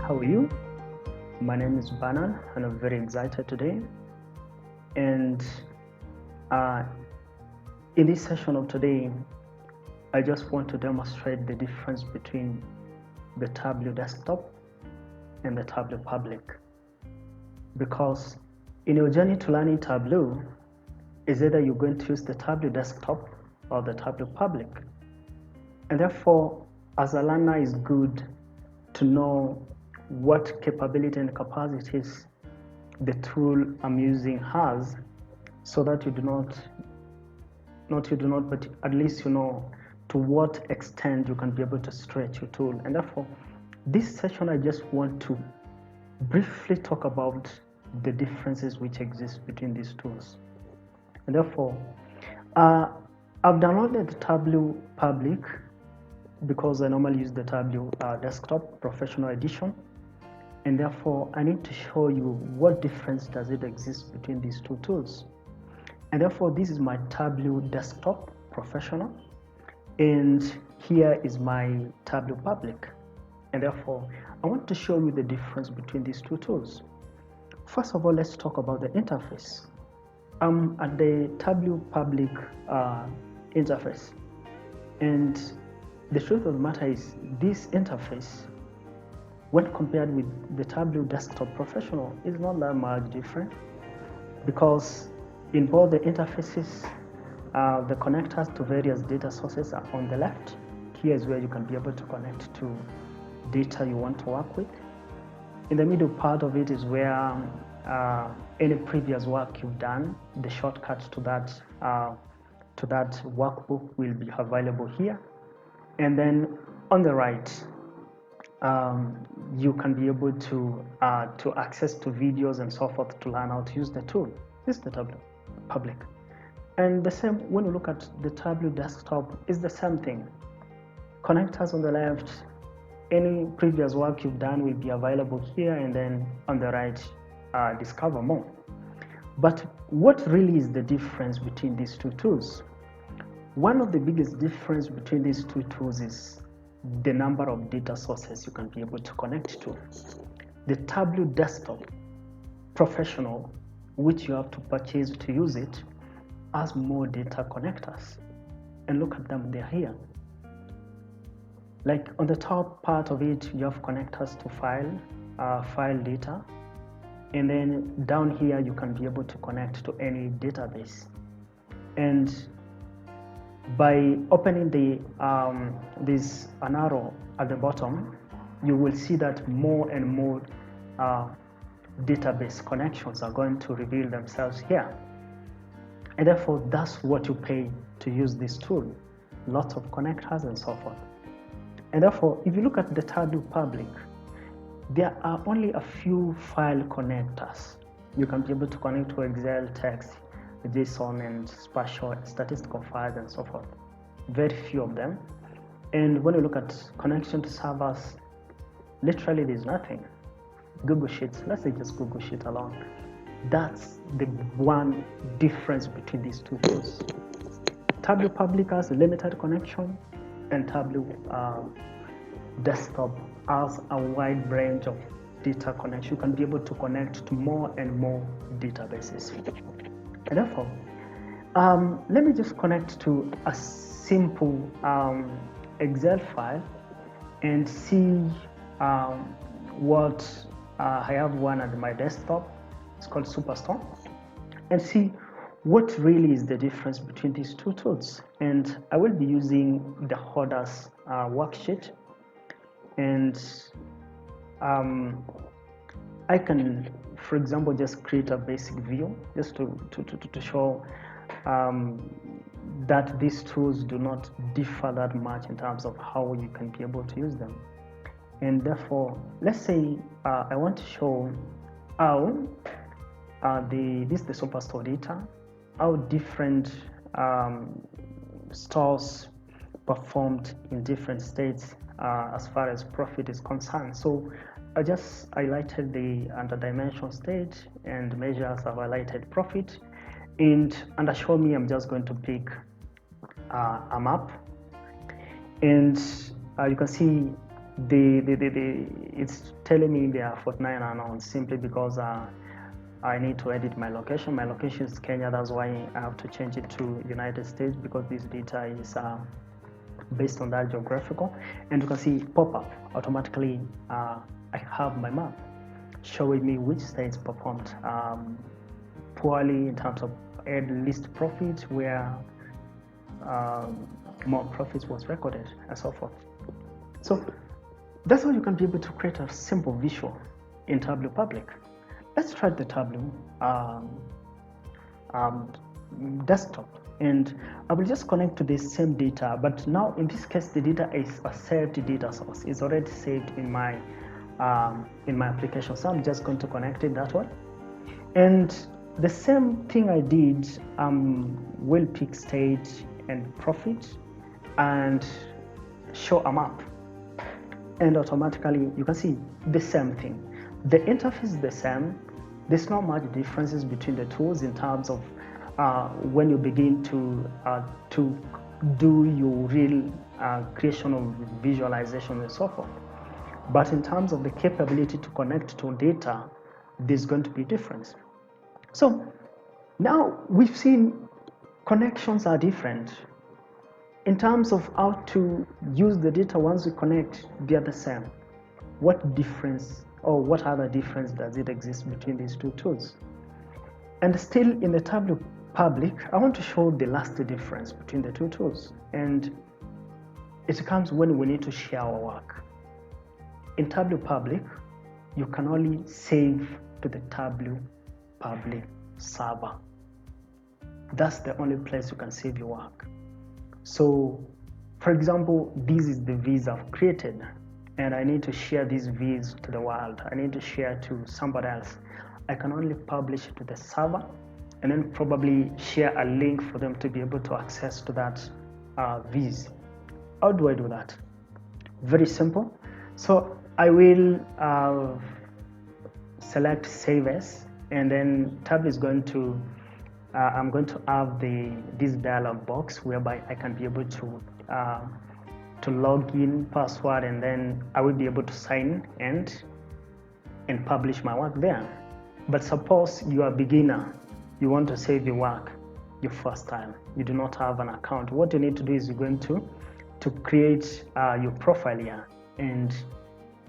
How are you? My name is Banan and I'm very excited today. And uh, in this session of today, I just want to demonstrate the difference between the Tableau desktop and the Tableau public. Because in your journey to learning Tableau, is either you're going to use the Tableau desktop or the Tableau public. And therefore, as a learner, it's good to know what capability and capacities the tool I'm using has, so that you do not, but at least you know to what extent you can be able to stretch your tool. And therefore, this session, I just want to briefly talk about the differences which exist between these tools. And therefore, I've downloaded the Tableau public because I normally use the Tableau desktop professional edition. And therefore, I need to show you what difference does it exist between these two tools. And therefore, this is my Tableau desktop professional, and here is my Tableau public. And therefore, I want to show you the difference between these two tools. First of all, let's talk about the interface. I'm at the Tableau public interface, and the truth of the matter is this interface, when compared with the Tableau desktop professional, is not that much different, because in both the interfaces, the connectors to various data sources are on the left. Here is where you can be able to connect to data you want to work with. In the middle part of it is where any previous work you've done, the shortcut to that workbook will be available here. And then on the right, you can be able to access to videos and so forth to learn how to use the tool. This is the Tableau public. And the same when you look at the Tableau desktop, is the same thing. Connectors on the left, any previous work you've done will be available here, and then on the right, discover more. But what really is the difference between these two tools? One of the biggest difference between these two tools is the number of data sources you can be able to connect to. The Tableau desktop professional, which you have to purchase to use it, has more data connectors. And look at them, they're here. Like on the top part of it, you have connectors to file data. And then down here, you can be able to connect to any database. And by opening the this an arrow at the bottom, you will see that more and more database connections are going to reveal themselves here. And therefore, that's what you pay to use this tool. Lots of connectors and so forth. And therefore, if you look at the Tableau public, there are only a few file connectors. You can be able to connect to Excel, text, JSON, and spatial statistical files and so forth. Very few of them. And when you look at connection to servers, literally there's nothing. Google Sheets, let's say just Google Sheet alone. That's the one difference between these two tools. Tableau public has a limited connection, and Tableau desktop has a wide range of data connection. You can be able to connect to more and more databases. And therefore, let me just connect to a simple Excel file and see what I have one at my desktop. It's called Superstore, and see what really is the difference between these two tools. And I will be using the holders worksheet, and I can, for example, just create a basic view just to show that these tools do not differ that much in terms of how you can be able to use them. And therefore, let's say I want to show how this is the Superstore data, how different stores performed in different states as far as profit is concerned. So I just highlighted the under dimension state, and measures have highlighted profit. And under show me, I'm just going to pick a map, and you can see it's telling me they are 49 unknown simply because I need to edit my location. My location is Kenya, that's why I have to change it to United States, because this data is based on that geographical. And you can see pop up automatically. I have my map showing me which states performed poorly in terms of least profit, where more profits was recorded, and so forth. So that's how you can be able to create a simple visual in Tableau Public. Let's try the Tableau desktop, and I will just connect to this same data, but now in this case the data is a saved data source. It's already saved in my application, so I'm just going to connect it that way. And the same thing I did, will pick state and profit and show a map, and automatically you can see the same thing. The interface is the same. There's not much differences between the tools in terms of when you begin to do your real creation of visualization and so forth. But in terms of the capability to connect to data, there's going to be a difference. So now we've seen connections are different. In terms of how to use the data once we connect, they are the same. What difference, or what other difference does it exist between these two tools? And still in the Tableau Public, I want to show the last difference between the two tools. And it comes when we need to share our work. In Tableau Public, you can only save to the Tableau Public server. That's the only place you can save your work. So, for example, this is the viz I've created, and I need to share these viz to the world. I need to share to somebody else. I can only publish it to the server, and then probably share a link for them to be able to access to that viz. How do I do that? Very simple. So I will select Save As, and then Tab is going to I'm going to have this dialog box whereby I can be able to log in, password, and then I will be able to sign and publish my work there. But suppose you are a beginner, you want to save your work your first time, you do not have an account. What you need to do is you're going to create your profile here, and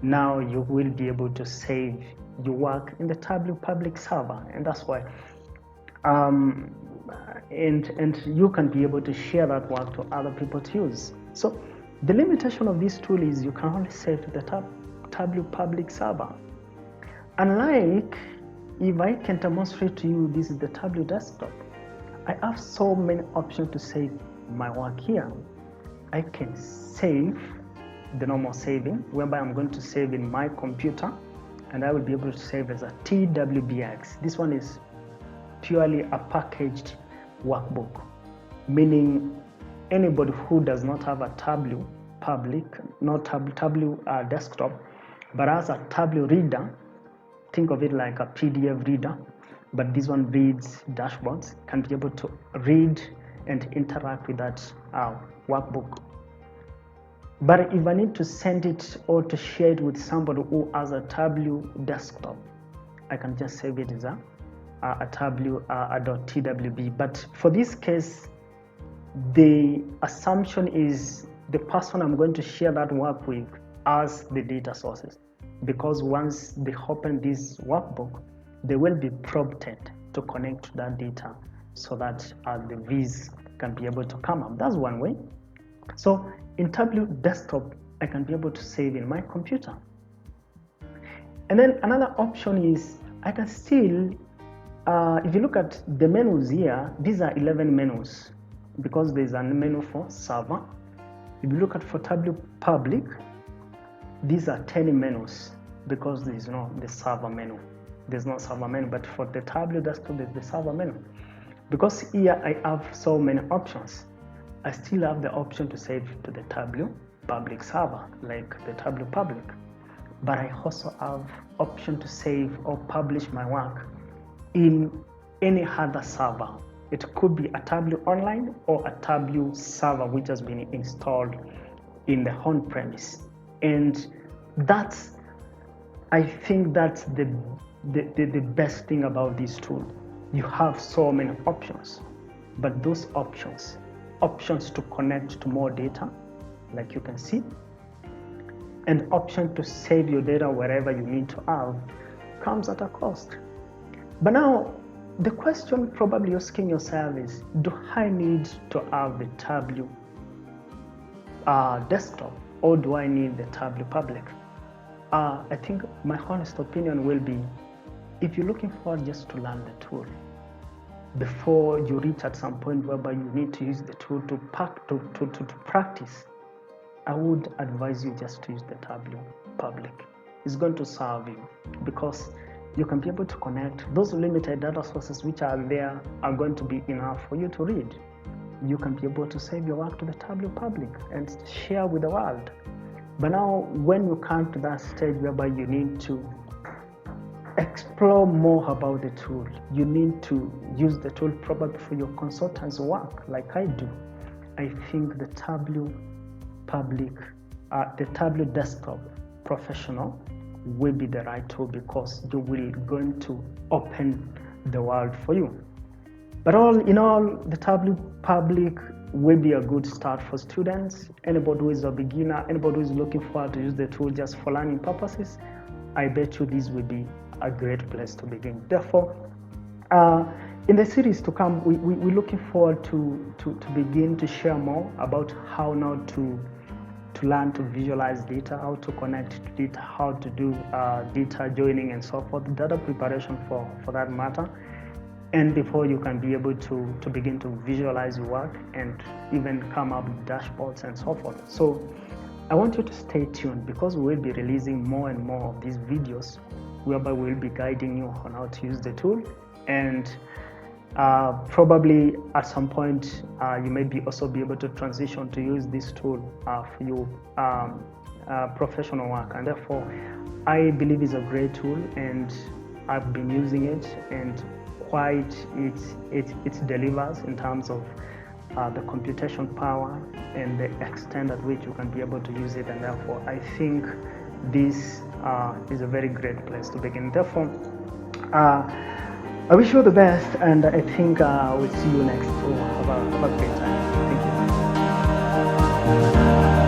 now you will be able to save your work in the Tableau Public server, and that's why. And you can be able to share that work to other people to use. So the limitation of this tool is you can only save to the Tableau Public server. Unlike, if I can demonstrate to you, this is the Tableau desktop. I have so many options to save my work here. I can save the normal saving, whereby I'm going to save in my computer, and I will be able to save as a TWBX. This one is purely a packaged workbook, meaning anybody who does not have a Tableau Public, not Tableau desktop, but has a Tableau reader, think of it like a PDF reader, but this one reads dashboards, can be able to read and interact with that workbook. But if I need to send it or to share it with somebody who has a Tableau desktop, I can just save it as a Tableau .twb. But for this case, the assumption is the person I'm going to share that work with as the data sources, because once they open this workbook, they will be prompted to connect to that data so that the viz can be able to come up. That's one way. So in Tableau desktop, I can be able to save in my computer. And then another option is I can still, if you look at the menus here, these are 11 menus because there's a menu for server. If you look at for Tableau Public, these are 10 menus because there's no the server menu. There's no server menu, but for the Tableau desktop, there's the server menu. Because here I have so many options, I still have the option to save to the Tableau Public server, like the Tableau Public. But I also have option to save or publish my work in any other server. It could be a Tableau Online or a Tableau server which has been installed in the on-premise. And That's, I think that's the best thing about this tool. You have so many options, but those options to connect to more data, like you can see, and option to save your data wherever you need to have, comes at a cost. But now, the question probably you're asking yourself is, do I need to have the Tableau desktop, or do I need the Tableau public? I think my honest opinion will be, if you're looking for just to learn the tool, before you reach at some point whereby you need to use the tool to practice, I would advise you just to use the Tableau public. It's going to serve you, because you can be able to connect. Those limited data sources which are there are going to be enough for you to read. You can be able to save your work to the Tableau public and share with the world. But now, when you come to that stage whereby you need to explore more about the tool, you need to use the tool probably for your consultant's work, like I do. I think the Tableau public, the Tableau desktop professional will be the right tool, because you will going to open the world for you. But all in all, the Tableau public will be a good start for students. Anybody who is a beginner, anybody who is looking forward to use the tool just for learning purposes, I bet you this will be a great place to begin. Therefore, in the series to come, we're looking forward to begin to share more about how now to learn to visualize data, how to connect to data, how to do data joining and so forth, data preparation for that matter. And before you can be able to begin to visualize your work and even come up with dashboards and so forth. So I want you to stay tuned, because we'll be releasing more and more of these videos whereby we'll be guiding you on how to use the tool. And probably at some point you may also be able to transition to use this tool for your professional work. And therefore, I believe it's a great tool, and I've been using it, and quite it delivers in terms of the computation power and the extent at which you can be able to use it. And therefore, I think this is a very great place to begin. Therefore, I wish you the best, and I think we'll see you next. So have a great time. Thank you.